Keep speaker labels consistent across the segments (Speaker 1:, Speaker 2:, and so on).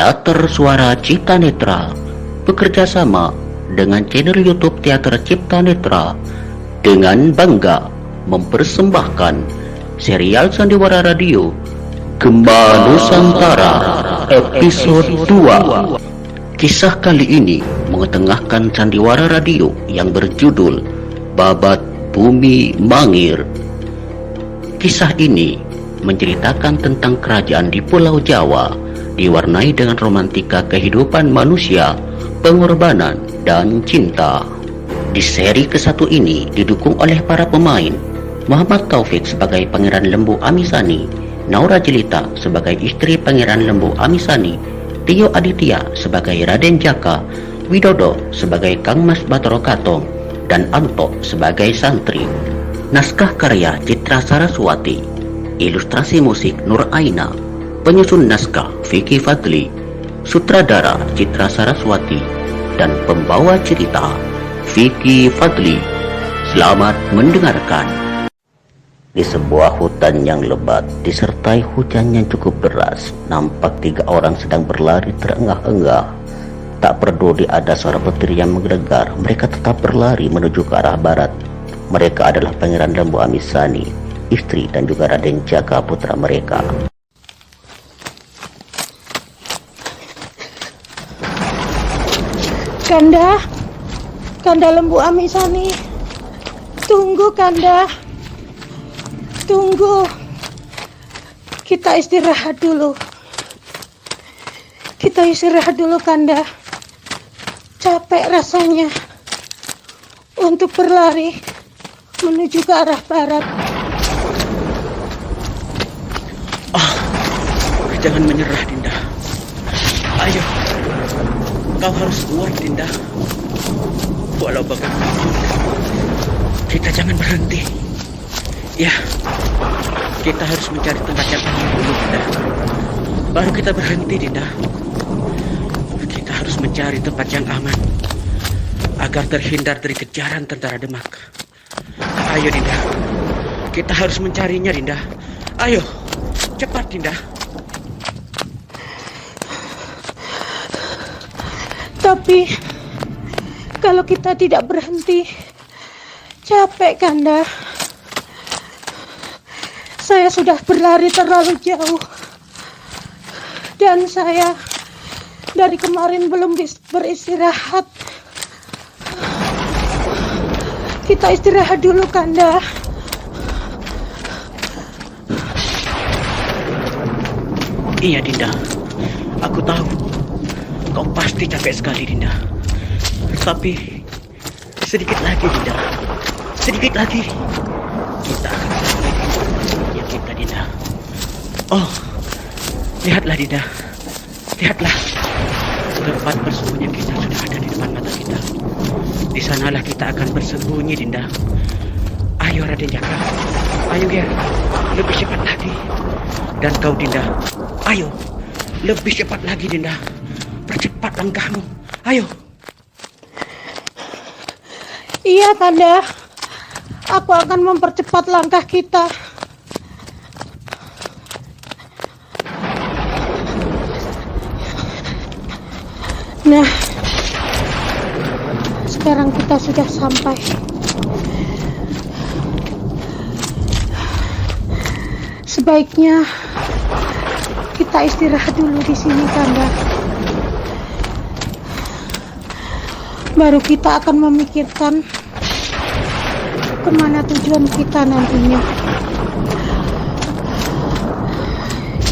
Speaker 1: Teater Suara Cipta Netra bekerja sama dengan channel YouTube Teater Cipta Netra dengan bangga mempersembahkan serial Sandiwara Radio Gemba Nusantara episode 2. Kisah kali ini mengetengahkan Sandiwara Radio yang berjudul Babat Bumi Mangir. Kisah ini menceritakan tentang kerajaan di Pulau Jawa, diwarnai dengan romantika kehidupan manusia, pengorbanan, dan cinta. Di seri ke-1 ini didukung oleh para pemain Muhammad Taufik sebagai Pangeran Lembu Amisani, Naura Jelita sebagai istri Pangeran Lembu Amisani, Tio Aditya sebagai Raden Jaka, Widodo sebagai Kang Mas Batoro Katong, dan Anto sebagai santri. Naskah karya Citra Saraswati, ilustrasi musik Nur Aina, penyusun naskah Vicky Fadli, sutradara Citra Saraswati, dan pembawa cerita Vicky Fadli. Selamat mendengarkan. Di sebuah hutan yang lebat disertai hujan yang cukup deras, nampak 3 orang sedang berlari terengah-engah. Tak peduli ada suara petir yang menggelegar, mereka tetap berlari menuju ke arah barat. Mereka adalah Pangeran Lembu Amisani, istri dan juga Raden Jaka putra mereka.
Speaker 2: Kanda Lembu Amisani, tunggu Kanda, tunggu. Kita istirahat dulu Kanda. Capek rasanya untuk berlari menuju ke arah barat.
Speaker 3: Jangan menyerah, Dinda. Ayo, kau harus kuat, Dinda. Walau bagaimanapun, kita jangan berhenti. Ya, kita harus mencari tempat yang aman dulu, Dinda. Baru kita berhenti, Dinda. Kita harus mencari tempat yang aman agar terhindar dari kejaran tentara Demak. Ayo, Dinda. Kita harus mencarinya, Dinda. Ayo, cepat, Dinda.
Speaker 2: Tapi kalau kita tidak berhenti, capek Kanda. Saya sudah berlari terlalu jauh, dan saya dari kemarin belum beristirahat. Kita istirahat dulu Kanda.
Speaker 3: Iya, Dinda. Aku tahu kau pasti capek sekali, Dinda. Tapi sedikit lagi, Dinda. Sedikit lagi. Kita akan sampai di persembunyian kita, Dinda. Oh, lihatlah, Dinda. Lihatlah. Tempat persembunyian kita sudah ada di depan mata kita. Di sanalah kita akan bersembunyi, Dinda. Ayo, Raden Jaka. Ayo, Ger. Lebih cepat lagi. Dan kau, Dinda. Ayo. Lebih cepat lagi, Dinda. Percepat langkahmu. Ayo.
Speaker 2: Iya, Kanda. Aku akan mempercepat langkah kita. Nah, sekarang kita sudah sampai. Sebaiknya kita istirahat dulu di sini, Kanda. Baru kita akan memikirkan kemana tujuan kita nantinya.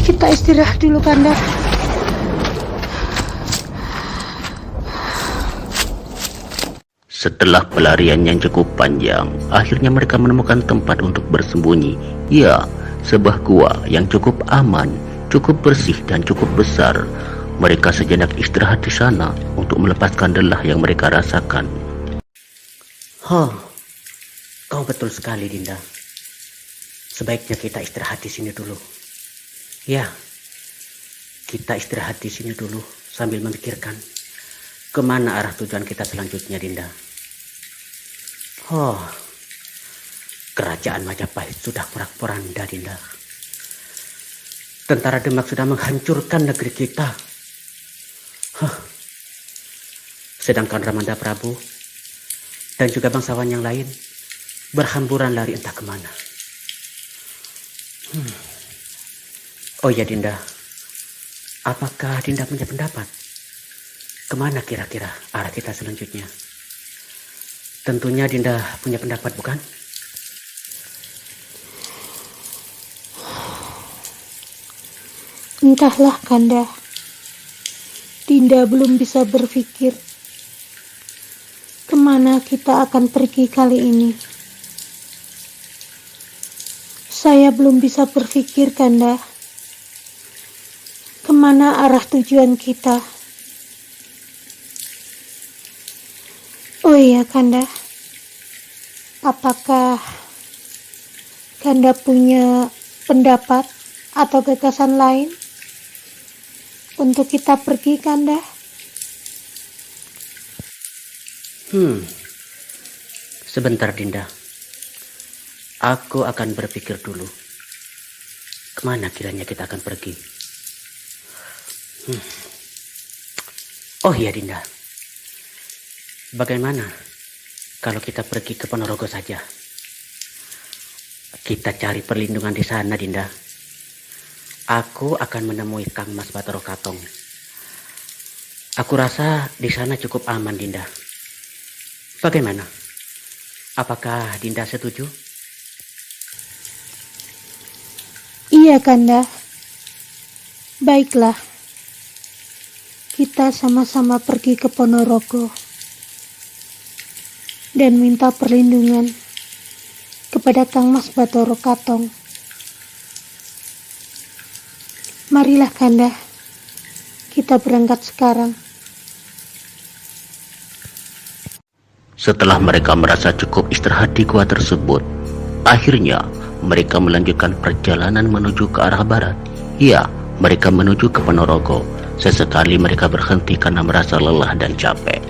Speaker 2: Kita istirahat dulu, Kanda.
Speaker 1: Setelah pelarian yang cukup panjang, akhirnya mereka menemukan tempat untuk bersembunyi. Ya, sebuah gua yang cukup aman, cukup bersih, dan cukup besar. Mereka sejenak istirahat di sana untuk melepaskan lelah yang mereka rasakan.
Speaker 3: Kau betul sekali, Dinda. Sebaiknya kita istirahat di sini dulu. Ya, kita istirahat di sini dulu sambil memikirkan kemana arah tujuan kita selanjutnya, Dinda. Kerajaan Majapahit sudah porak-poranda, Dinda. Tentara Demak sudah menghancurkan negeri kita. Sedangkan Ramanda Prabu dan juga bangsawan yang lain berhamburan lari entah kemana. Oh ya Dinda, apakah Dinda punya pendapat? Kemana kira-kira arah kita selanjutnya? Tentunya Dinda punya pendapat, bukan?
Speaker 2: Entahlah Kanda. Dinda belum bisa berpikir kemana kita akan pergi kali ini. Saya belum bisa berpikir Kanda, kemana arah tujuan kita. Oh iya Kanda, apakah Kanda punya pendapat atau gagasan lain untuk kita pergi Kanda?
Speaker 3: Sebentar Dinda. Aku akan berpikir dulu. Kemana kiranya kita akan pergi? Oh iya Dinda. Bagaimana kalau kita pergi ke Ponorogo saja? Kita cari perlindungan di sana Dinda. Aku akan menemui Kang Mas Batoro Katong. Aku rasa di sana cukup aman Dinda. Bagaimana? Apakah Dinda setuju?
Speaker 2: Iya Kanda. Baiklah. Kita sama-sama pergi ke Ponorogo dan minta perlindungan kepada Kang Mas Batoro Katong. Marilah Kanda, kita berangkat sekarang.
Speaker 1: Setelah mereka merasa cukup istirahat di gua tersebut, akhirnya mereka melanjutkan perjalanan menuju ke arah barat. Ya, mereka menuju ke Ponorogo. Sesekali mereka berhenti karena merasa lelah dan capek.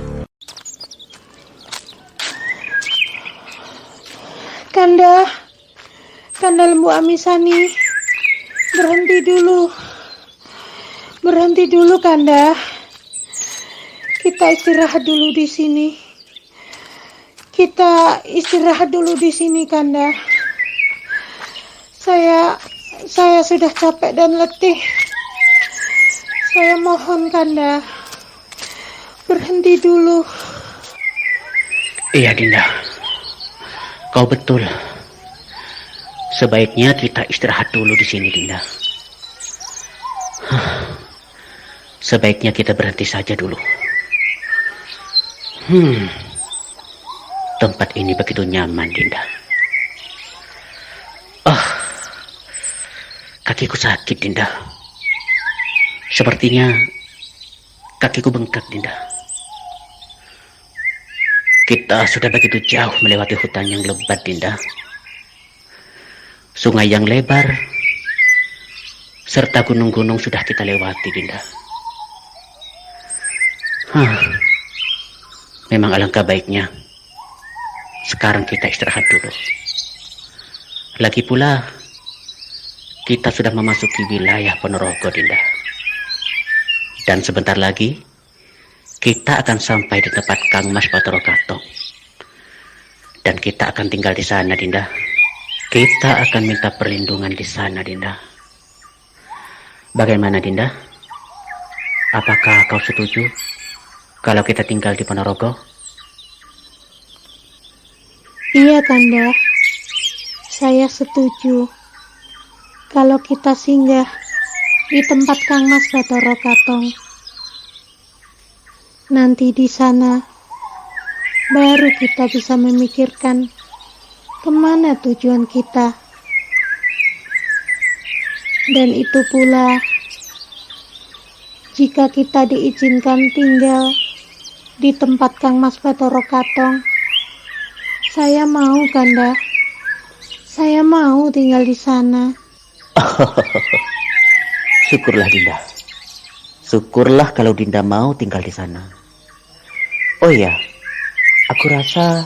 Speaker 2: Kanda Lembu Amisani, berhenti dulu Kanda. Kita istirahat dulu di sini Kanda. Saya sudah capek dan letih. Saya mohon Kanda, berhenti dulu.
Speaker 3: Iya Dinda, kau betul. Sebaiknya kita istirahat dulu di sini Dinda. Sebaiknya kita berhenti saja dulu. Tempat ini begitu nyaman Dinda. Kakiku sakit Dinda. Sepertinya kakiku bengkak Dinda. Kita sudah begitu jauh melewati hutan yang lebat Dinda. Sungai yang lebar serta gunung-gunung sudah kita lewati Dinda. Memang alangkah baiknya sekarang kita istirahat dulu. Lagi pula kita sudah memasuki wilayah Ponorogo Dinda. Dan sebentar lagi kita akan sampai di tempat Kang Mas Batoro Katong. Dan kita akan tinggal di sana Dinda. Kita akan minta perlindungan di sana Dinda. Bagaimana Dinda? Apakah kau setuju kalau kita tinggal di Ponorogo?
Speaker 2: Iya Kanda, saya setuju kalau kita singgah di tempat Kang Mas Batoro Katong. Nanti di sana baru kita bisa memikirkan kemana tujuan kita. Dan itu pula jika kita diizinkan tinggal di tempat Kang Mas Batoro Katong. Saya mau Kanda, saya mau tinggal di sana.
Speaker 3: Syukurlah Dinda. Syukurlah kalau Dinda mau tinggal di sana. Oh iya, aku rasa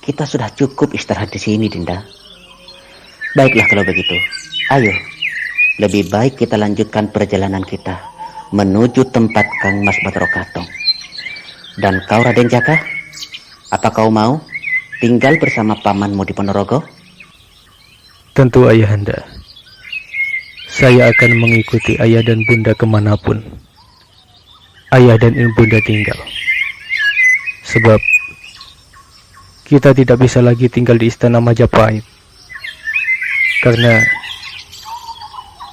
Speaker 3: kita sudah cukup istirahat di sini Dinda. Baiklah kalau begitu. Ayo, lebih baik kita lanjutkan perjalanan kita
Speaker 1: menuju tempat Kang Mas Batara Katong. Dan kau Raden Jaka, apa kau mau tinggal bersama pamanmu di Ponorogo?
Speaker 4: Tentu ayahanda. Saya akan mengikuti ayah dan bunda kemanapun ayah dan ibunda tinggal. Sebab kita tidak bisa lagi tinggal di istana Majapahit. Karena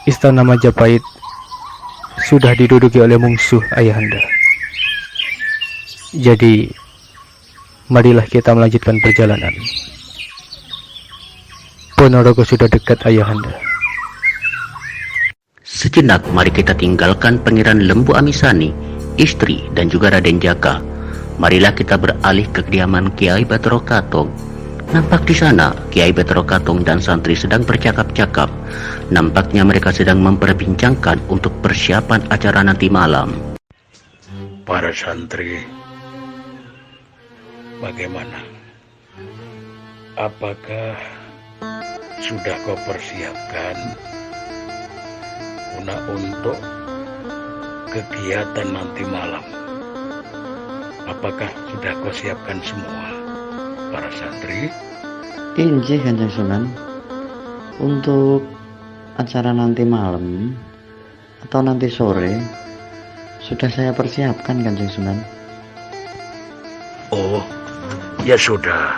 Speaker 4: istana Majapahit sudah diduduki oleh musuh ayahanda. Jadi, marilah kita melanjutkan perjalanan. Ponorogo sudah dekat ayahanda.
Speaker 1: Sejenak mari kita tinggalkan Pangeran Lembu Amisani, istri dan juga Raden Jaka. Marilah kita beralih ke kediaman Kiai Batara Katong. Nampak di sana Kiai Batara Katong dan santri sedang bercakap-cakap. Nampaknya mereka sedang memperbincangkan untuk persiapan acara nanti malam.
Speaker 5: Para santri, bagaimana? Apakah sudah kau persiapkan untuk kegiatan nanti malam? Apakah sudah kau siapkan semua, para santri?
Speaker 6: Injih Kanjeng Sunan, untuk acara nanti malam atau nanti sore sudah saya persiapkan Kanjeng Sunan.
Speaker 5: Oh, ya sudah.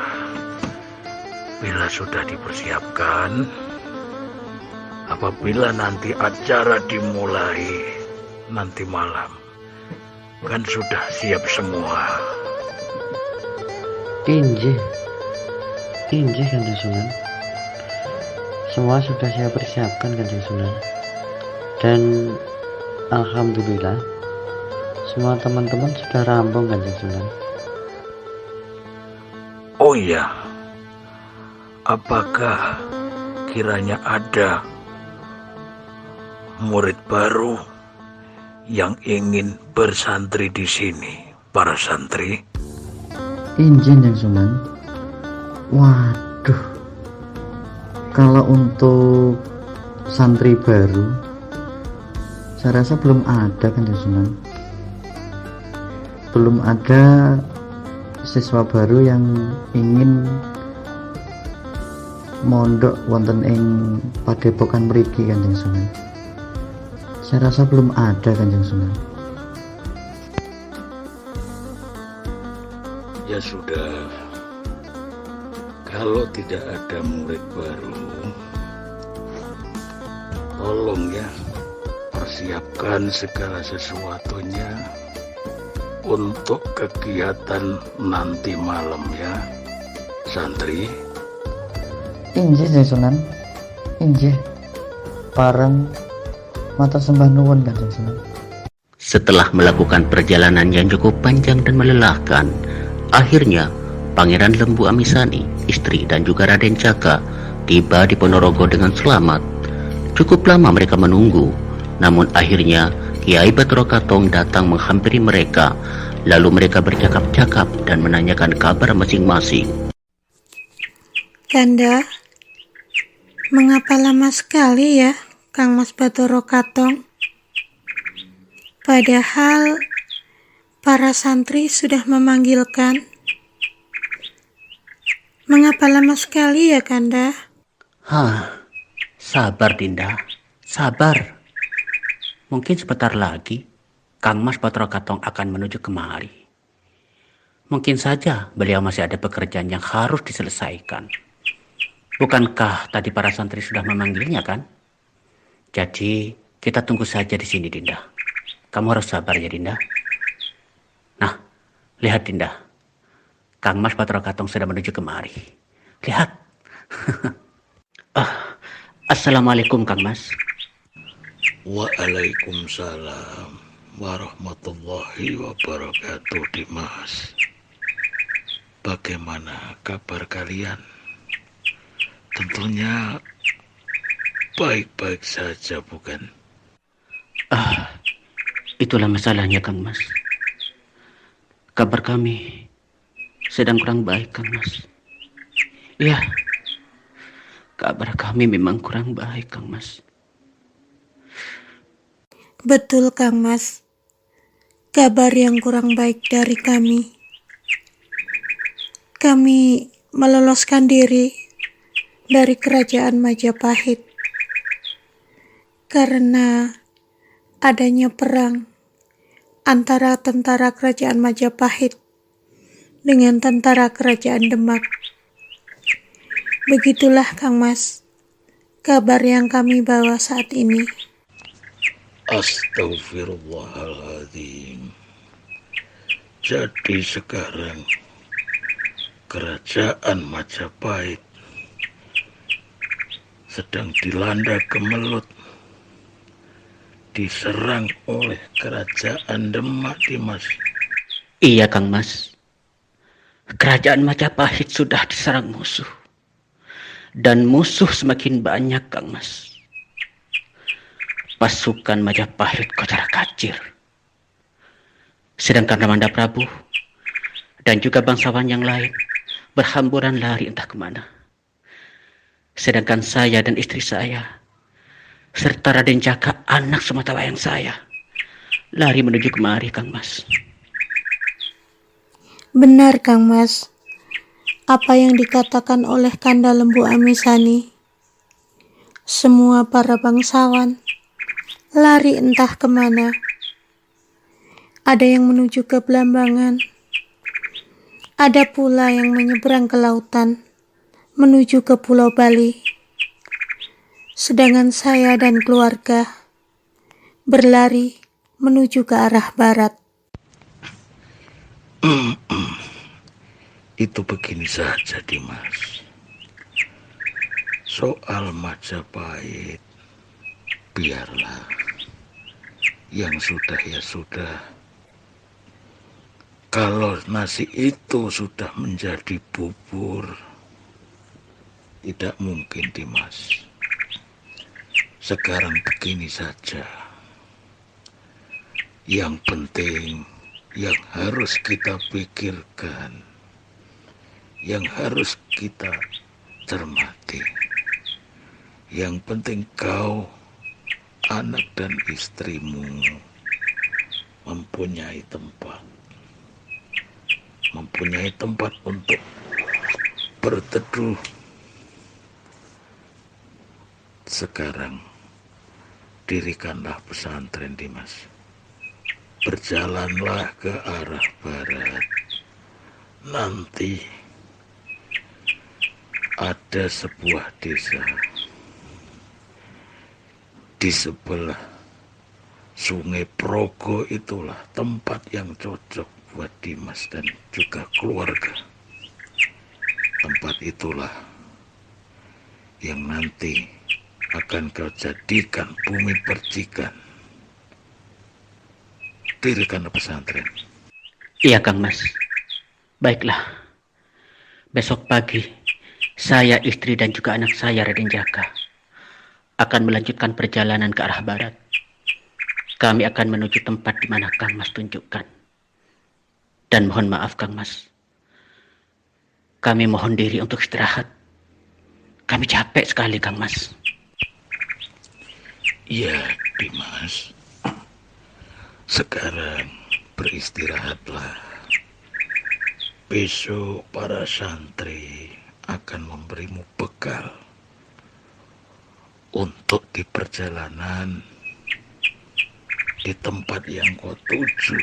Speaker 5: Bila sudah dipersiapkan, apabila nanti acara dimulai nanti malam, kan sudah siap semua.
Speaker 6: Injih Kanjeng Sunan, semua sudah saya persiapkan Kanjeng Sunan. Dan alhamdulillah semua teman-teman sudah rampung Kanjeng Sunan.
Speaker 5: Oh iya, apakah kiranya ada murid baru yang ingin bersantri di sini, para santri?
Speaker 6: Injih Kanjeng Sunan. Waduh, kalau untuk santri baru saya rasa belum ada Kanjeng Sunan. Belum ada siswa baru yang ingin mondok wonten ing padepokan mriki Kanjeng Sunan. Saya rasa belum ada Kanjeng Sunan.
Speaker 5: Ya sudah, kalau tidak ada murid baru, tolong ya persiapkan segala sesuatunya untuk kegiatan nanti malam ya, santri.
Speaker 6: Injih Kanjeng Sunan, injih. Pareng mata sembah nuwun Kanjeng Sunan.
Speaker 1: Setelah melakukan perjalanan yang cukup panjang dan melelahkan, akhirnya Pangeran Lembu Amisani, istri dan juga Raden Jaka tiba di Ponorogo dengan selamat. Cukup lama mereka menunggu, namun akhirnya Kiai Batara Katong datang menghampiri mereka. Lalu mereka bercakap-cakap dan menanyakan kabar masing-masing.
Speaker 2: Kanda, mengapa lama sekali ya Kang Mas Batara Katong? Padahal para santri sudah memanggilkan. Mengapa lama sekali ya Kanda?
Speaker 1: Sabar Dinda, sabar. Mungkin sebentar lagi Kang Mas Batara Katong akan menuju kemari. Mungkin saja beliau masih ada pekerjaan yang harus diselesaikan. Bukankah tadi para santri sudah memanggilnya kan? Jadi kita tunggu saja di sini Dinda. Kamu harus sabar ya Dinda. Nah, lihat Dinda. Kang Mas Batara Katong sudah menuju kemari. Lihat. Assalamualaikum Kang Mas.
Speaker 5: Waalaikumsalam warahmatullahi wabarakatuh, Dimas. Bagaimana kabar kalian? Tentunya baik-baik saja, bukan?
Speaker 1: Itulah masalahnya Kang Mas. Kabar kami sedang kurang baik Kang Mas. Iya, kabar kami memang kurang baik Kang Mas.
Speaker 2: Betul, Kang Mas. Kabar yang kurang baik dari kami. Kami meloloskan diri dari kerajaan Majapahit karena adanya perang antara tentara kerajaan Majapahit dengan tentara kerajaan Demak. Begitulah, Kang Mas, kabar yang kami bawa saat ini.
Speaker 5: Astagfirullahaladzim. Jadi sekarang kerajaan Majapahit sedang dilanda kemelut, diserang oleh kerajaan Demak, Dimas.
Speaker 1: Iya, Kang Mas. Kerajaan Majapahit sudah diserang musuh. Dan musuh semakin banyak, Kang Mas. Pasukan Majapahit kocar-kacir. Sedangkan Ramanda Prabu dan juga bangsawan yang lain berhamburan lari entah kemana. Sedangkan saya dan istri saya, serta Raden Jaka, anak sematawayang saya, lari menuju kemari, Kang Mas.
Speaker 2: Benar, Kang Mas. Apa yang dikatakan oleh Kanda Lembu Amisani. Semua para bangsawan lari entah kemana. Ada yang menuju ke Belambangan. Ada pula yang menyeberang ke lautan, menuju ke Pulau Bali. Sedangkan saya dan keluarga berlari menuju ke arah barat.
Speaker 5: Itu begini saja, Dimas. Soal Majapahit, biarlah. Yang sudah ya sudah. Kalau nasi itu sudah menjadi bubur, tidak mungkin, Dimas. Sekarang begini saja. Yang penting, yang harus kita pikirkan, yang harus kita cermati, yang penting kau, anak dan istrimu mempunyai tempat untuk berteduh. Sekarang dirikanlah pesantren, Dimas. Berjalanlah ke arah barat. Nanti ada sebuah desa di sebelah Sungai Progo. Itulah tempat yang cocok buat Dimas dan juga keluarga. Tempat itulah yang nanti akan kau jadikan bumi percikan. Dirikan pesantren.
Speaker 1: Iya, Kang Mas. Baiklah. Besok pagi, saya, istri dan juga anak saya, Raden Jaka, akan melanjutkan perjalanan ke arah barat. Kami akan menuju tempat di mana Kang Mas tunjukkan. Dan mohon maaf, Kang Mas. Kami mohon diri untuk istirahat. Kami capek sekali, Kang Mas.
Speaker 5: Iya, Dimas. Sekarang beristirahatlah. Besok para santri akan memberimu bekal untuk di perjalanan di tempat yang kau tuju,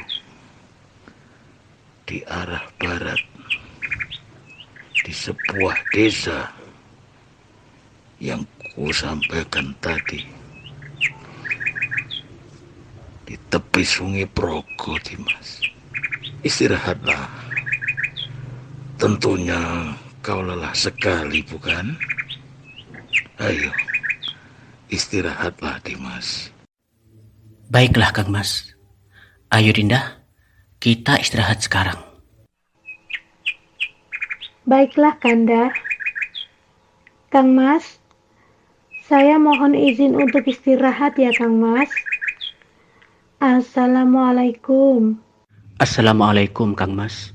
Speaker 5: di arah barat, di sebuah desa yang ku sampaikan tadi, di tepi Sungai Progo, Dimas. Istirahatlah. Tentunya kau lelah sekali, bukan? Ayo, istirahatlah, Dimas.
Speaker 1: Baiklah, Kang Mas. Ayo, Dinda. Kita istirahat sekarang.
Speaker 2: Baiklah, Kanda. Kang Mas, saya mohon izin untuk istirahat ya, Kang Mas. Assalamualaikum.
Speaker 1: Assalamualaikum, Kang Mas.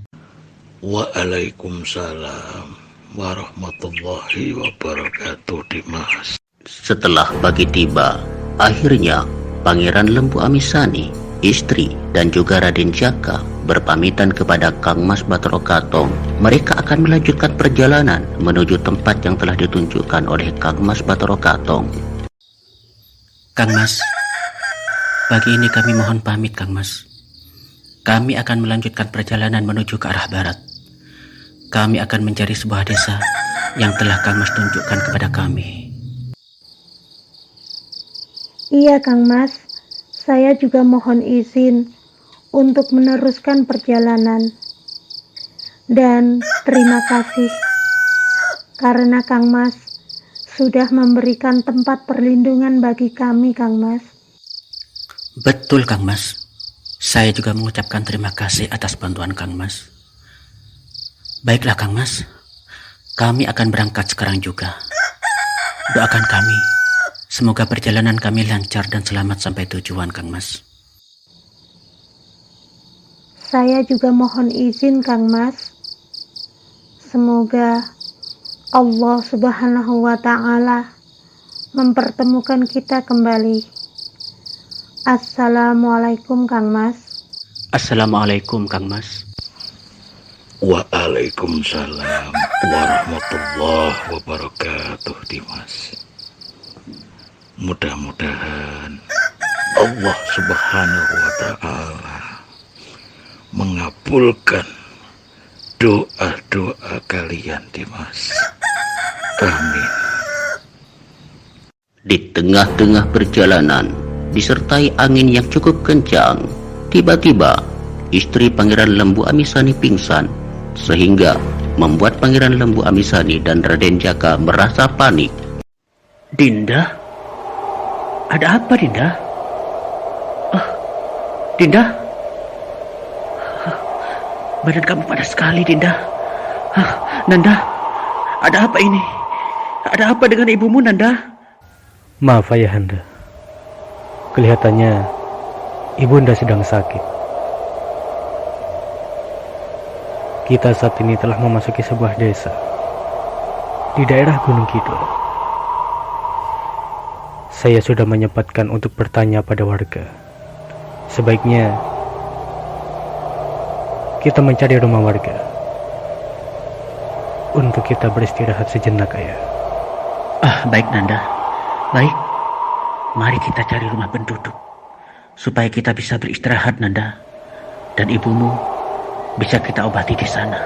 Speaker 5: Waalaikumsalam warahmatullahi wabarakatuh, Dimas.
Speaker 1: Setelah pagi tiba, akhirnya Pangeran Lembu Amisani, istri dan juga Raden Jaka berpamitan kepada Kang Mas Bathara Katong. Mereka akan melanjutkan perjalanan menuju tempat yang telah ditunjukkan oleh Kang Mas Bathara Katong.
Speaker 3: Kang Mas, pagi ini kami mohon pamit Kang Mas. Kami akan melanjutkan perjalanan menuju ke arah barat. Kami akan mencari sebuah desa yang telah Kang Mas tunjukkan kepada kami.
Speaker 2: Iya Kang Mas, saya juga mohon izin untuk meneruskan perjalanan. Dan terima kasih karena Kang Mas sudah memberikan tempat perlindungan bagi kami Kang Mas.
Speaker 3: Betul Kang Mas. Saya juga mengucapkan terima kasih atas bantuan Kang Mas. Baiklah Kang Mas, kami akan berangkat sekarang juga. Doakan kami, semoga perjalanan kami lancar dan selamat sampai tujuan Kang Mas.
Speaker 2: Saya juga mohon izin Kang Mas. Semoga Allah Subhanahu wa Ta'ala mempertemukan kita kembali. Assalamualaikum Kang Mas.
Speaker 3: Assalamualaikum Kang Mas.
Speaker 5: Waalaikumsalam warahmatullahi wabarakatuh, Dimas. Mudah-mudahan Allah Subhanahu wa Ta'ala mengabulkan doa-doa kalian, Dimas. Amin.
Speaker 1: Di tengah-tengah perjalanan, disertai angin yang cukup kencang, tiba-tiba istri Pangeran Lembu Amisani pingsan, sehingga membuat Pangeran Lembu Amisani dan Raden Jaka merasa panik.
Speaker 3: Dinda? Ada apa Dinda? Dinda? Badan kamu panas sekali Dinda. Nanda, ada apa ini? Ada apa dengan ibumu Nanda?
Speaker 4: Maaf Ayahanda. Kelihatannya Ibunda sedang sakit. Kita saat ini telah memasuki sebuah desa di daerah Gunung Kidul. Saya sudah menyempatkan untuk bertanya pada warga. Sebaiknya kita mencari rumah warga untuk kita beristirahat sejenak, Ayah.
Speaker 3: Baik Nanda. Baik. Mari kita cari rumah penduduk supaya kita bisa beristirahat Nanda, dan ibumu bisa kita obati di sana.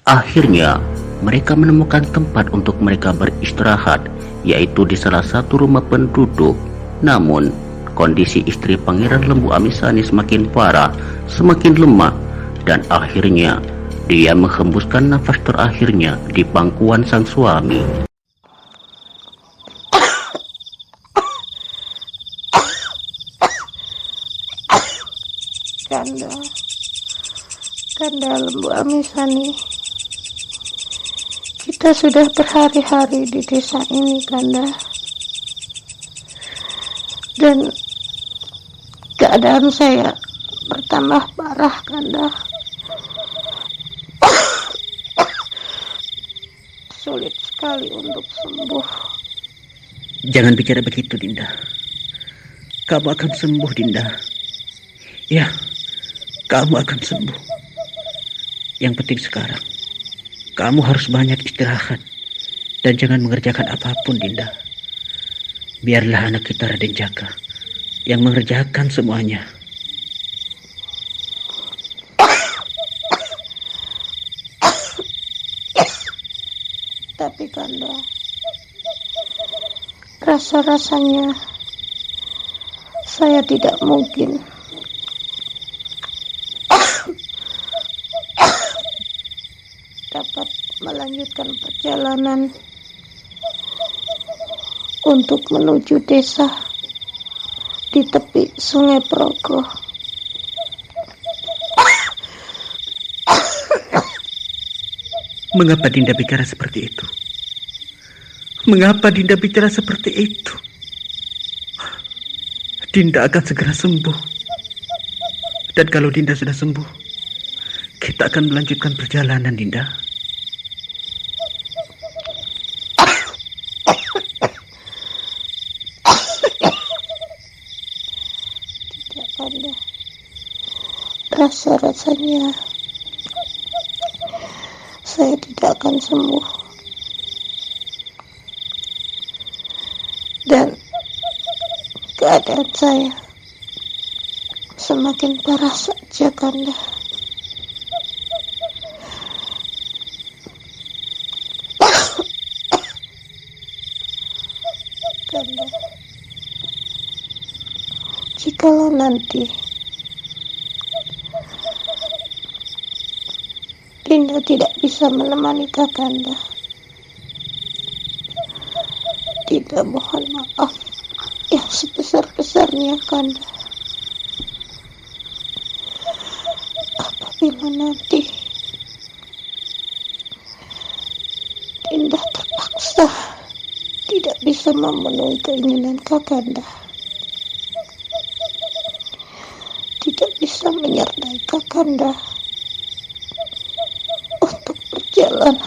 Speaker 1: Akhirnya mereka menemukan tempat untuk mereka beristirahat, yaitu di salah satu rumah penduduk. Namun kondisi istri Pangeran Lembu Amisani semakin parah, semakin lemah, dan akhirnya dia menghembuskan nafas terakhirnya di pangkuan sang suami.
Speaker 2: Kanda Lembu Amisani, kita sudah berhari-hari di desa ini Kanda, dan keadaan saya bertambah parah Kanda. Sulit sekali untuk sembuh.
Speaker 3: Jangan bicara begitu Dinda. Kamu akan sembuh Dinda. Ya, kamu akan sembuh. Yang penting sekarang kamu harus banyak istirahat dan jangan mengerjakan apapun Dinda. Biarlah anak kita Raden Jaka yang mengerjakan semuanya.
Speaker 2: Tapi Kanda, rasa-rasanya saya tidak mungkin dapat melanjutkan perjalanan untuk menuju desa di tepi Sungai Progo.
Speaker 3: Mengapa Dinda bicara seperti itu? Mengapa Dinda bicara seperti itu? Dinda akan segera sembuh. Dan kalau Dinda sudah sembuh, kita akan melanjutkan perjalanan Dinda.
Speaker 2: rasa-rasanya saya tidak akan sembuh. Dan keadaan saya semakin parah saja, Kanda. Kanda, jikalau nanti Dinda tidak bisa menemani Kakanda, Dinda mohon maaf yang sebesar-besarnya, Kanda. Apabila nanti Dinda terpaksa tidak bisa memenuhi keinginan Kakanda, tidak bisa menyertai Kakanda untuk perjalanan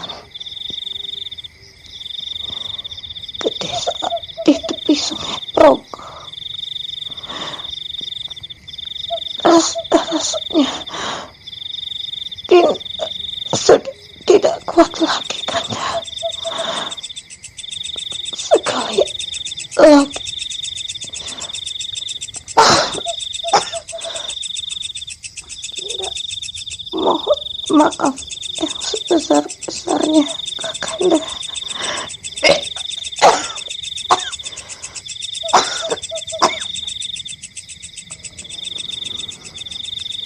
Speaker 2: ke desa di tepi Sungai Progo. Rasanya sudah tidak kuat lagi, Kanda. Sekali lagi mohon maaf yang sebesar-besarnya, Kakanda.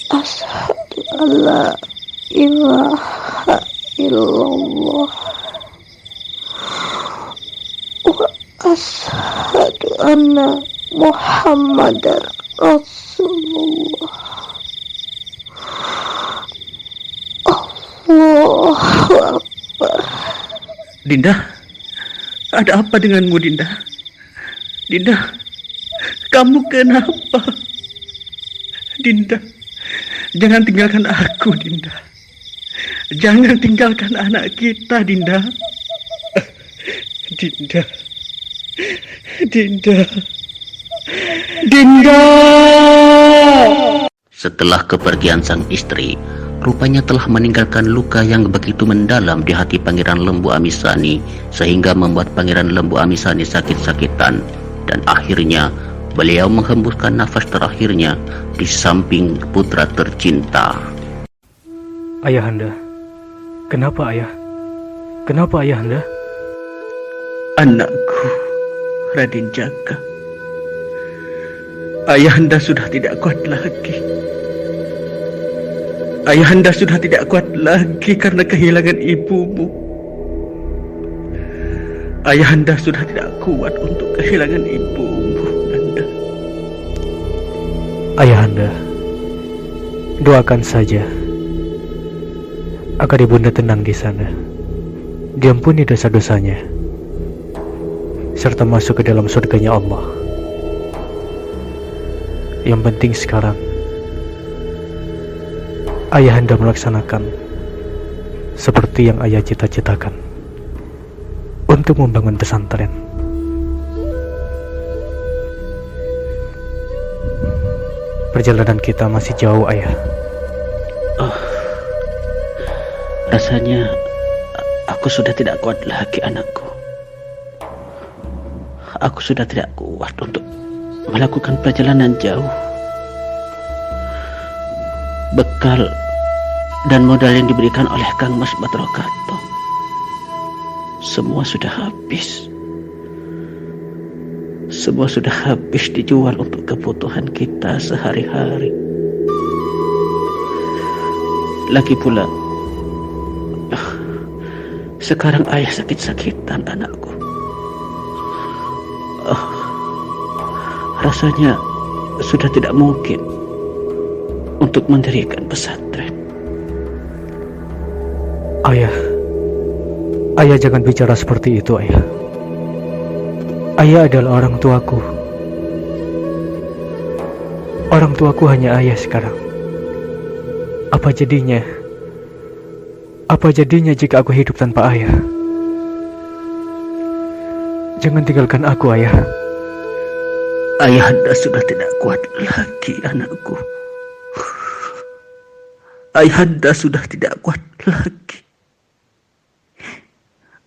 Speaker 2: Asyhadu an la ilaha illallah wa asyhadu anna Muhammadar Rasulullah. Allahu Akbar.
Speaker 3: Dinda, ada apa denganmu, Dinda? Dinda, kamu kenapa? Dinda, jangan tinggalkan aku, Dinda. Jangan tinggalkan anak kita, Dinda. Dinda. Dinda. Dinda.
Speaker 1: Setelah kepergian sang istri, rupanya telah meninggalkan luka yang begitu mendalam di hati Pangeran Lembu Amisani, sehingga membuat Pangeran Lembu Amisani sakit-sakitan, dan akhirnya beliau menghembuskan nafas terakhirnya di samping putra tercinta.
Speaker 4: Ayahanda, kenapa ayah? Kenapa ayahanda?
Speaker 3: Anakku, Raden Jaka. Ayahanda sudah tidak kuat lagi. Ayahanda sudah tidak kuat lagi karena kehilangan ibumu. Ayahanda sudah tidak kuat untuk kehilangan ibumu, Nanda.
Speaker 4: Ayahanda, doakan saja agar ibunda tenang di sana, diampuni dosa-dosanya, serta masuk ke dalam surganya Allah. Yang penting sekarang ayahanda melaksanakan seperti yang ayah cita-citakan untuk membangun pesantren. Perjalanan kita masih jauh, ayah.
Speaker 3: Rasanya aku sudah tidak kuat lagi, anakku. Aku sudah tidak kuat untuk melakukan perjalanan jauh. Bekal dan modal yang diberikan oleh Kang Mas Batara Katong semua sudah habis. Semua sudah habis dijual untuk kebutuhan kita sehari-hari. Lagi pula, sekarang ayah sakit-sakitan, anakku. Rasanya sudah tidak mungkin untuk mendirikan pesantren.
Speaker 4: Ayah jangan bicara seperti itu, ayah. Ayah adalah orang tuaku. Orang tuaku hanya ayah sekarang. Apa jadinya jika aku hidup tanpa ayah? Jangan tinggalkan aku, ayah.
Speaker 3: Ayahanda sudah tidak kuat lagi, anakku. Ayahanda sudah tidak kuat lagi.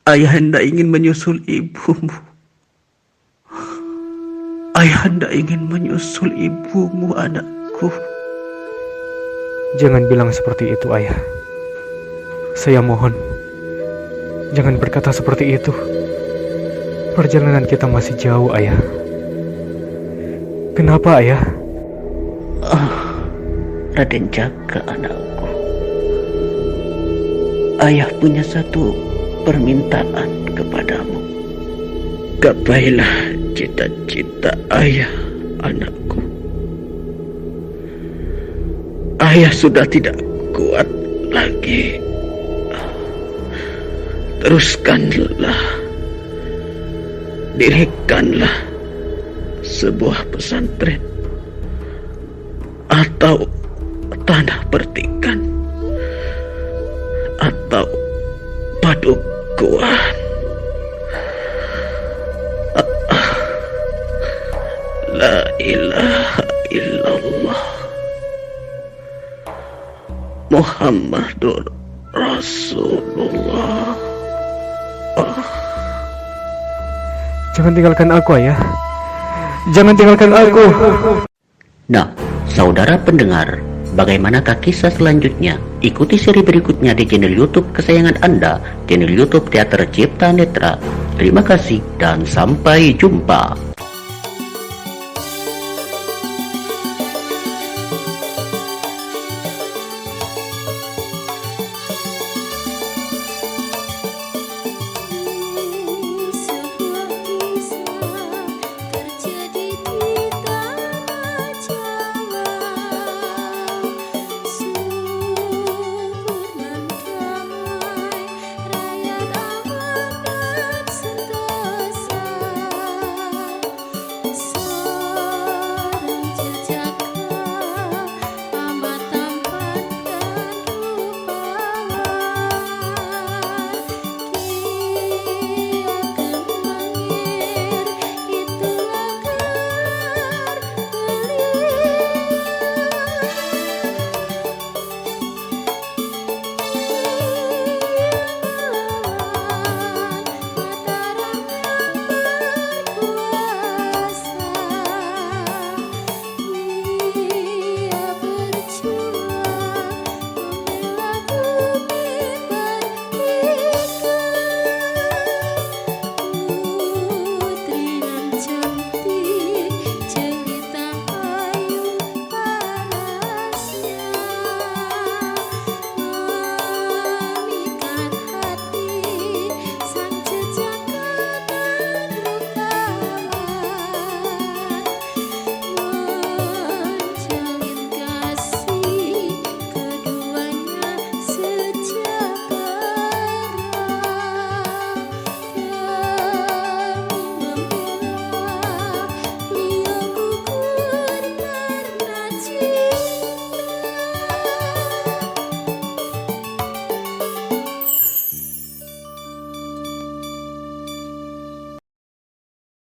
Speaker 3: Ayahanda ingin menyusul ibumu. Ayahanda ingin menyusul ibumu, anakku.
Speaker 4: Jangan bilang seperti itu, Ayah. Saya mohon, jangan berkata seperti itu. Perjalanan kita masih jauh, Ayah. Kenapa, Ayah?
Speaker 1: Raden Jaka, anakku. Ayah punya satu permintaan kepadamu.
Speaker 3: Gapailah cita-cita ayah, anakku. Ayah sudah tidak kuat lagi. Teruskanlah, dirikanlah sebuah pesantren atau tanah pertikan atau padukuan. La ilaha illallah Muhammadur Rasulullah.
Speaker 4: Jangan tinggalkan aku, Ayah. Jangan tinggalkan aku.
Speaker 1: Nah, saudara pendengar, bagaimanakah kisah selanjutnya? Ikuti seri berikutnya di channel YouTube kesayangan Anda, channel YouTube Teater Cipta Netra. Terima kasih dan sampai jumpa.